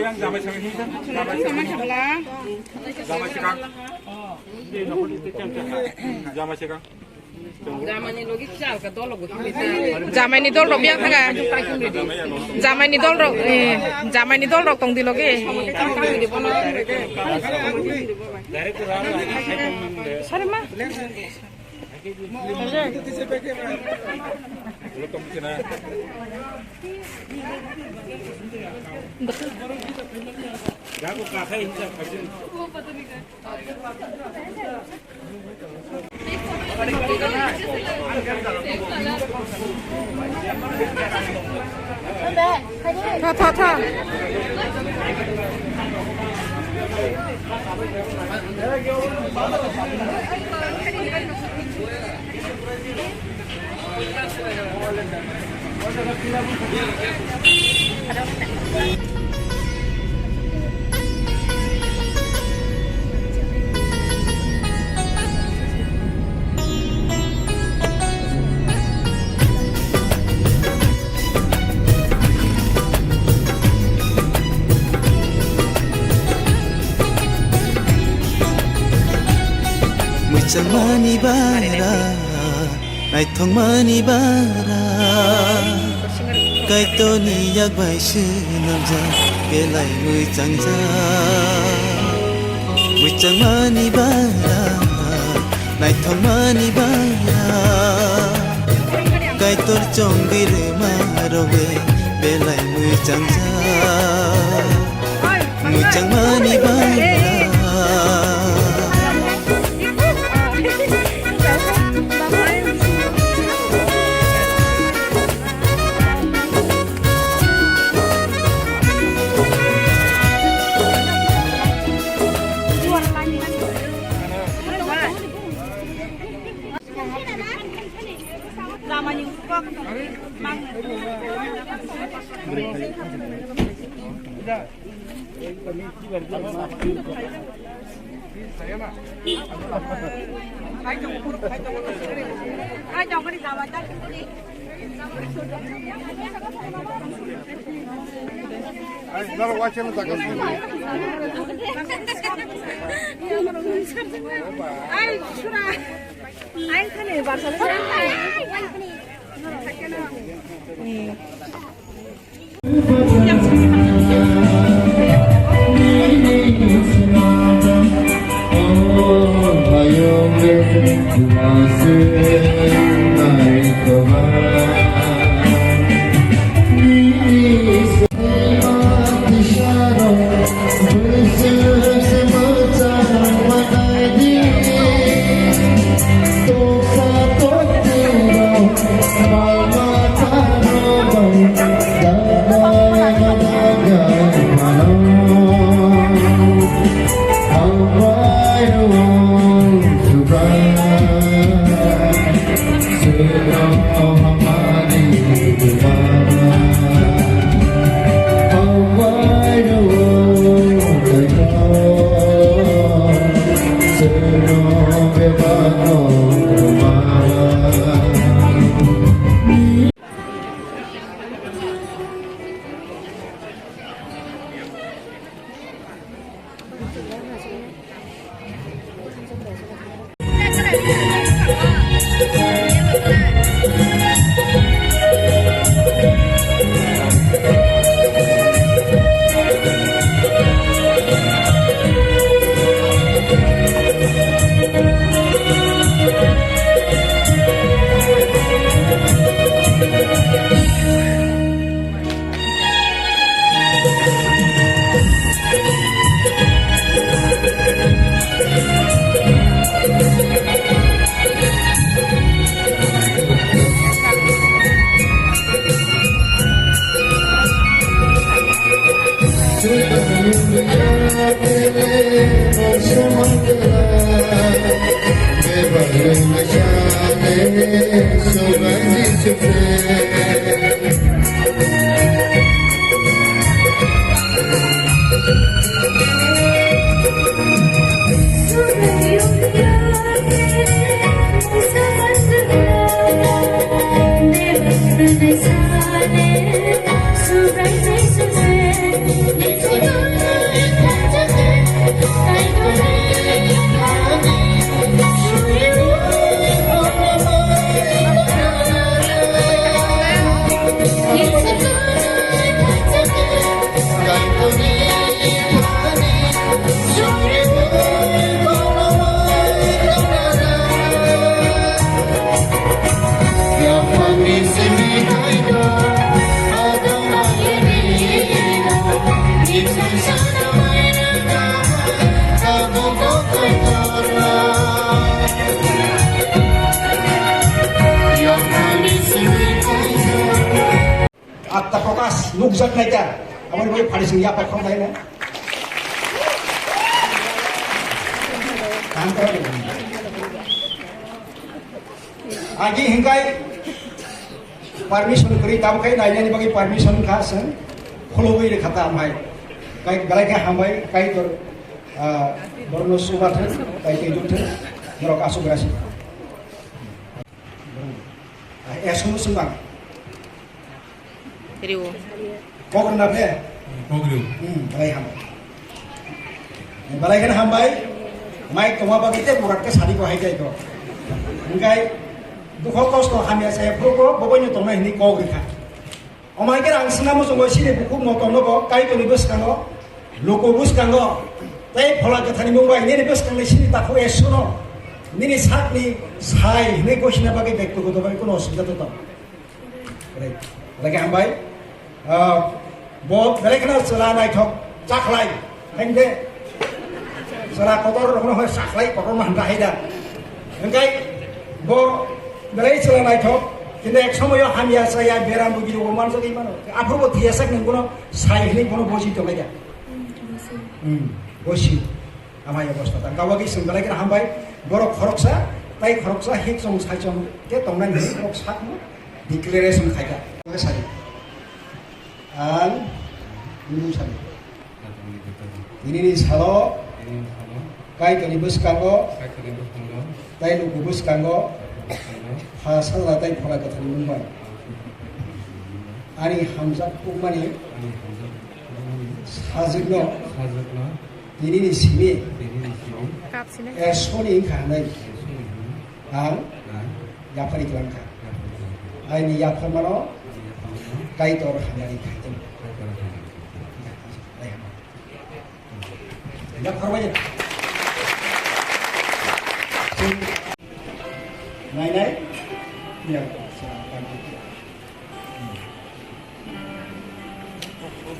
yang zaman sekarang ini zaman sekarang zaman sekarang Jamai ni dol rok biang thaga. Jamai ni dol rok tong di loge. Sare ma. Tha. Mani bara, nai thong mani bara, kai to ni yak bai shi nam ja, ke lai mui chang ja. Mani bara, nai thong mani bara, kai to chong gi re ma ro ge, be lai mui chang ja. Mani bara. Never Atta Prokas Nukzak Naika. Awan boy Paris ya apa kau lainnya? Kantor. Agi hinggai permission kuri tahu kai nanya ni bagi permission kasan. Kalau boleh kata amai. Kai galai kai amai kai ber bernusubat kai kejut merok asugrasi. Esok sembang. Riu. Kau kena apa? Kogriu. Balai hambai. Balai kan hambai. Mai kau apa kita buat ke sari kau hai kau. Hinggai dukhok kos kau hamil saya pukul pokoknya tongnya ini kau kita. Omai kan angin namu sungguh sini buku motong kau kai kau nibus kau. Loko bus kau. Tapi pola kata ni Mumbai ini nibus kau sini tak kau esuno. Ini sak ni sai ini kau sini bagi back tu kau tu bagi kau sudah tu. Baik. Lagi hambai. Bo balik kena selama itu caklai, hingga setelah kotor orang orang caklai kotor mah dah ada. Hingga bo balik selama itu kita eksomo yo hamia saya beram begitu roman so gimana? Apa buat hiasak nih kono saya ini kono bosi tu aja. Bosi, amai ya bos kata. Kau lagi sembalik kena hambai borok khoroksa, tai khoroksa hit song saya cong, kita tongnan ni khoroksa mu declaration kaya. Sari. An minum sari. Ini ni salo. Kai kanibus kango. Tai lukubus kango. Hasal latai pola kata Mumbai. Ani Hamzah Kumani. Hazigno. Ini ni sini. Esoni kanai. An yapari kelangka. Ini yapar mana? Kai tor hamari kai. Yapar mana? Nai. Ya.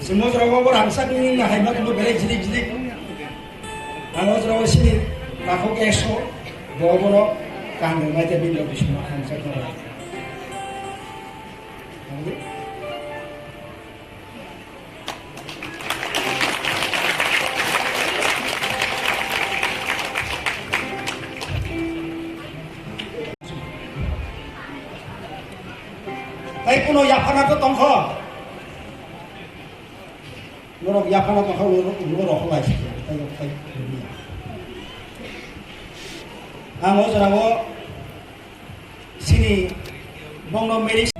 Semua orang orang hamsak ni nak hemat tu beres jilik. Angos orang sini aku keso, bawa kandung macam ni lebih semua hamsak orang. Tapi kuno yapana tu tongkol, lorok yapana tongkol lorok lagi. Angos orang sini bongno meris.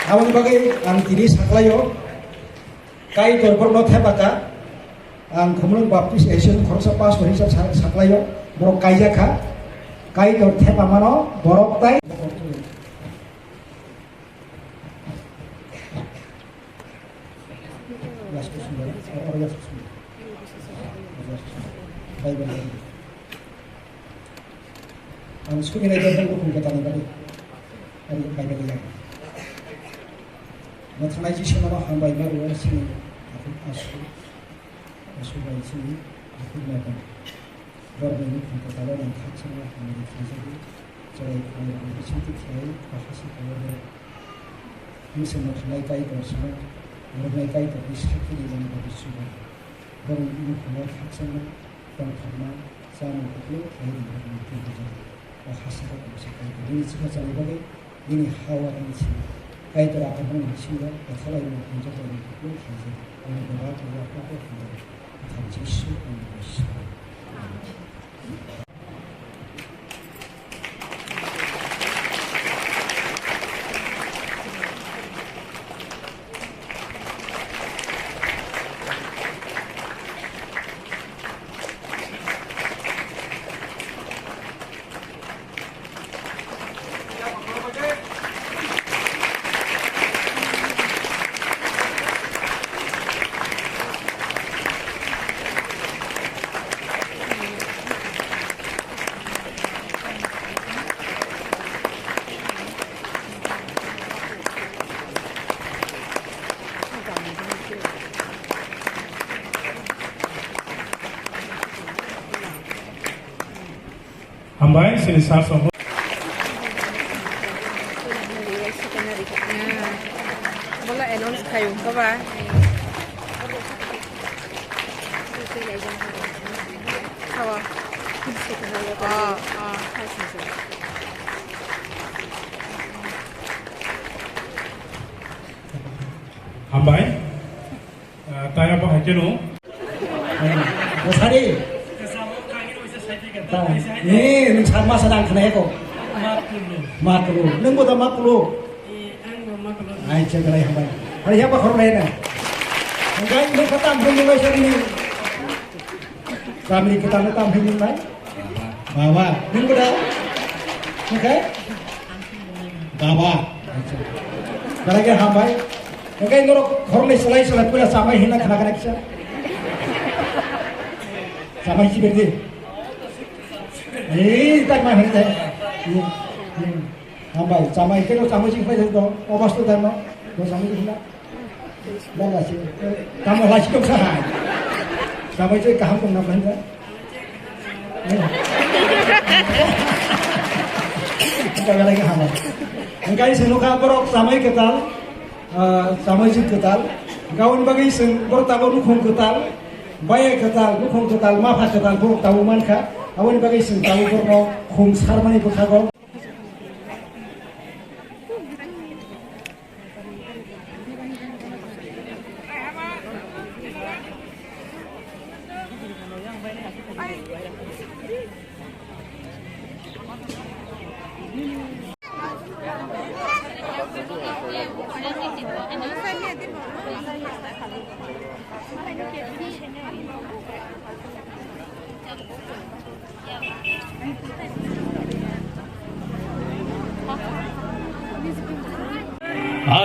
Awang bagai ang tini saklayo kai dorporno thepaka ang khumlung baptis Asian khorsa pas ko hisab saklayo borok kaija kha kai dor thepamano borok tai ang suki na dyan ko kung katani bali ay bali yan mathanai ji semana hambai baru sini aku asu bai sini aku makan baru ini kung katala dan khatsana hamai fazali jai kaya sinti sai bahasa kaya ini mathanai kai bersama mathanai kai bersama di dalam bersama baru ini kaya khatsana dan karma sama itu kaya bersama bahasa ini juga sebagai ini hawa ini kai tora akan mengaksinya kalau ini menjadi itu saja ini beberapa waktu itu akan jisu Indonesia Hambai sini sarso. Bola announce kayo ka ba? Kawa. Hambai, tanya apa aja no? Masari nih mencarma sedang kena eko maklu nunggu tak maklu ay cek lagi hambai hari apa korban ini enggak ini kata belum mulai sini kami kita letak bingung lagi bawa nunggu dah oke bawa lagi hambai oke ini korban selai pula sampai hina kena kisah sampai si berdi tak main deh. Hambai, sama itu lo sama sih itu omas tuh kan lo sama itu lah. Dah lah sih. Kamu lagi dong sahai. Sama itu kaham pun nak benda. Kita lagi hambai. Engkau ini senuka borok sama itu ketal. Kawan bagi sen borok tahu nukhung ketal. Bayar ketal, nukhung ketal, maaf ketal borok tahu manka. Awan bagai sentahu borno khum sarmani bukhago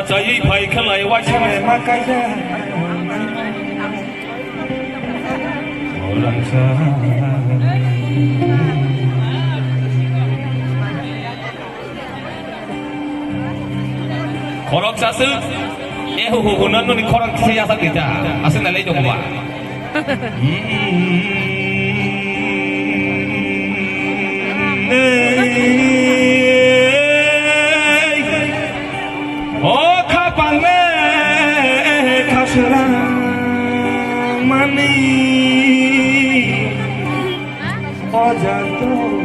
Jadi baik kelai wajah makanya orang korok sasu hukunan ni korang siasa kita asal nalai jauh bah oh kapan kaserang mani oh jatuh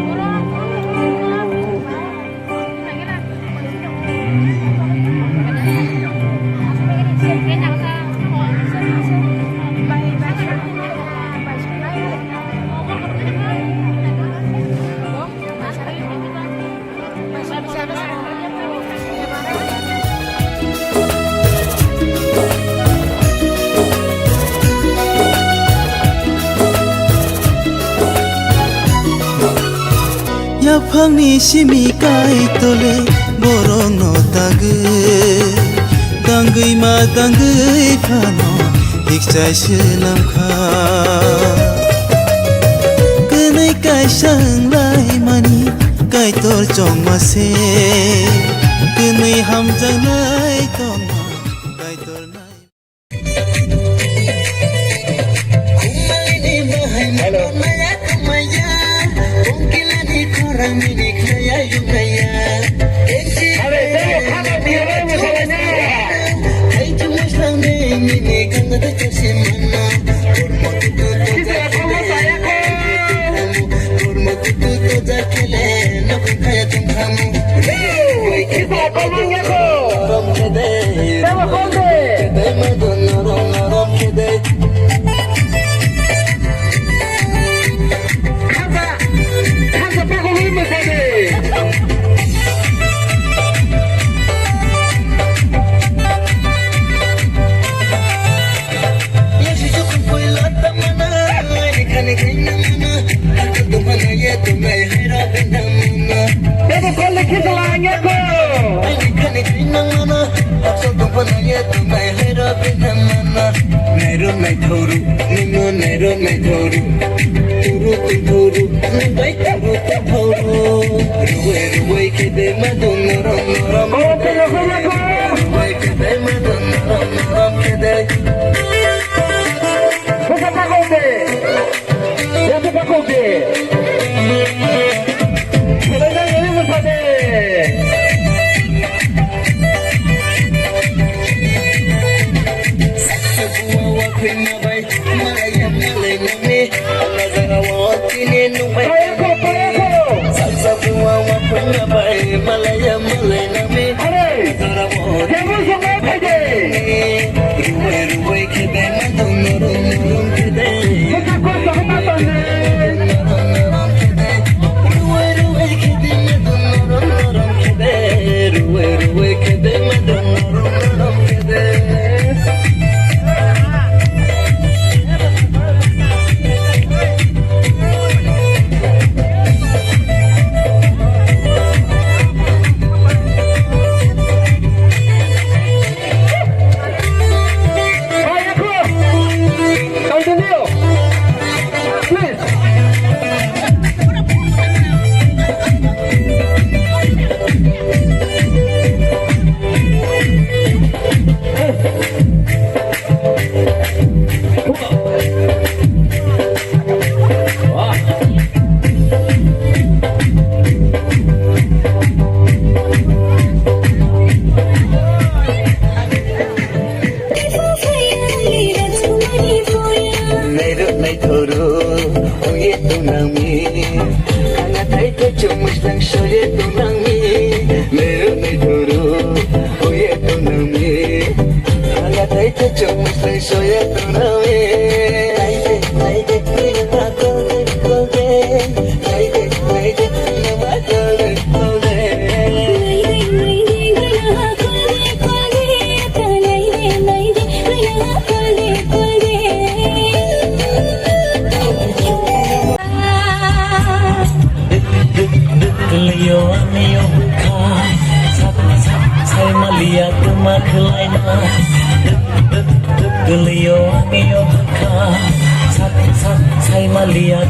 dofangni simi kai tole borong no dangui ma dangui phano hikchai silam kha kenai kai sang lai mani kai tor chong ma se kenai ham jang lai tong ma kai tor nai Gelio ngeo beka sak sak sai malia